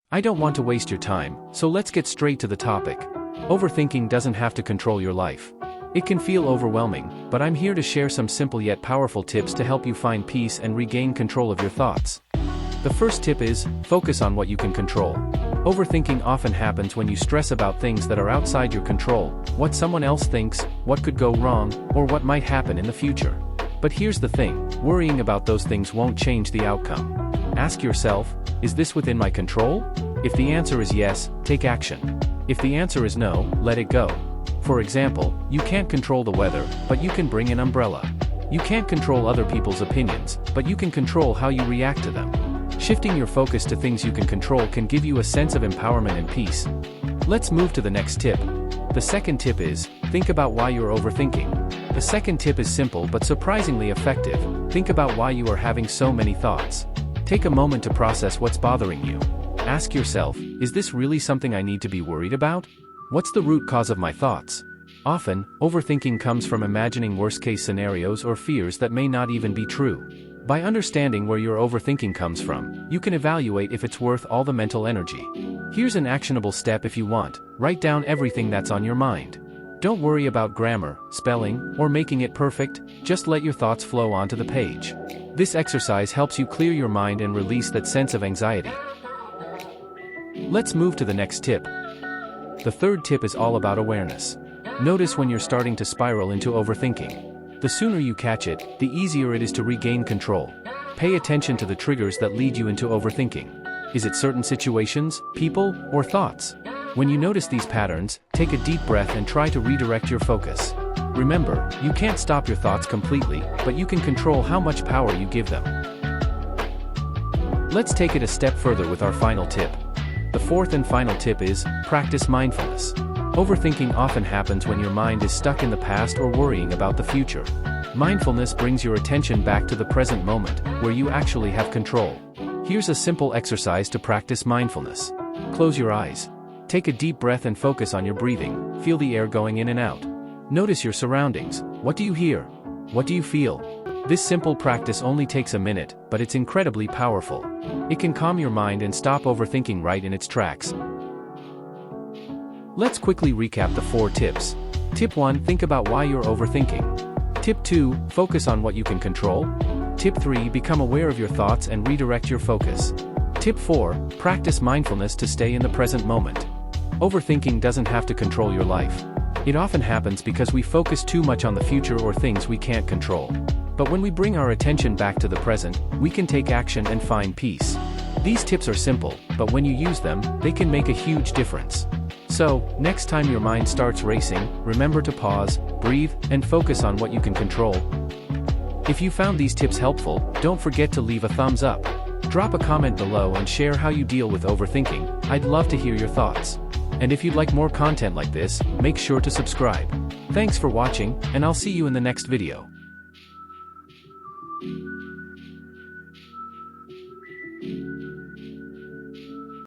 I don't want to waste your time, so let's get straight to the topic. Overthinking doesn't have to control your life. It can feel overwhelming, but I'm here to share some simple yet powerful tips to help you find peace and regain control of your thoughts. The first tip is, focus on what you can control. Overthinking often happens when you stress about things that are outside your control, what someone else thinks, what could go wrong, or what might happen in the future. But here's the thing, worrying about those things won't change the outcome. Ask yourself, is this within my control? If the answer is yes, take action. If the answer is no, let it go. For example, you can't control the weather, but you can bring an umbrella. You can't control other people's opinions, but you can control how you react to them. Shifting your focus to things you can control can give you a sense of empowerment and peace. Let's move to the next tip. The second tip is, think about why you're overthinking. The second tip is simple but surprisingly effective. Think about why you are having so many thoughts. Take a moment to process what's bothering you. Ask yourself, is this really something I need to be worried about? What's the root cause of my thoughts? Often, overthinking comes from imagining worst-case scenarios or fears that may not even be true. By understanding where your overthinking comes from, you can evaluate if it's worth all the mental energy. Here's an actionable step if you want. Write down everything that's on your mind. Don't worry about grammar, spelling, or making it perfect, just let your thoughts flow onto the page. This exercise helps you clear your mind and release that sense of anxiety. Let's move to the next tip. The third tip is all about awareness. Notice when you're starting to spiral into overthinking. The sooner you catch it, the easier it is to regain control. Pay attention to the triggers that lead you into overthinking. Is it certain situations, people, or thoughts? When you notice these patterns, take a deep breath and try to redirect your focus. Remember, you can't stop your thoughts completely, but you can control how much power you give them. Let's take it a step further with our final tip. The fourth and final tip is, practice mindfulness. Overthinking often happens when your mind is stuck in the past or worrying about the future. Mindfulness brings your attention back to the present moment, where you actually have control. Here's a simple exercise to practice mindfulness. Close your eyes. Take a deep breath and focus on your breathing. Feel the air going in and out. Notice your surroundings. What do you hear? What do you feel? This simple practice only takes a minute, but it's incredibly powerful. It can calm your mind and stop overthinking right in its tracks. Let's quickly recap the 4 tips. Tip 1, think about why you're overthinking. Tip 2, focus on what you can control. Tip 3, become aware of your thoughts and redirect your focus. Tip 4, practice mindfulness to stay in the present moment. Overthinking doesn't have to control your life. It often happens because we focus too much on the future or things we can't control. But when we bring our attention back to the present, we can take action and find peace. These tips are simple, but when you use them, they can make a huge difference. So, next time your mind starts racing, remember to pause, breathe, and focus on what you can control. If you found these tips helpful, don't forget to leave a thumbs up. Drop a comment below and share how you deal with overthinking. I'd love to hear your thoughts. And if you'd like more content like this, make sure to subscribe. Thanks for watching, and I'll see you in the next video.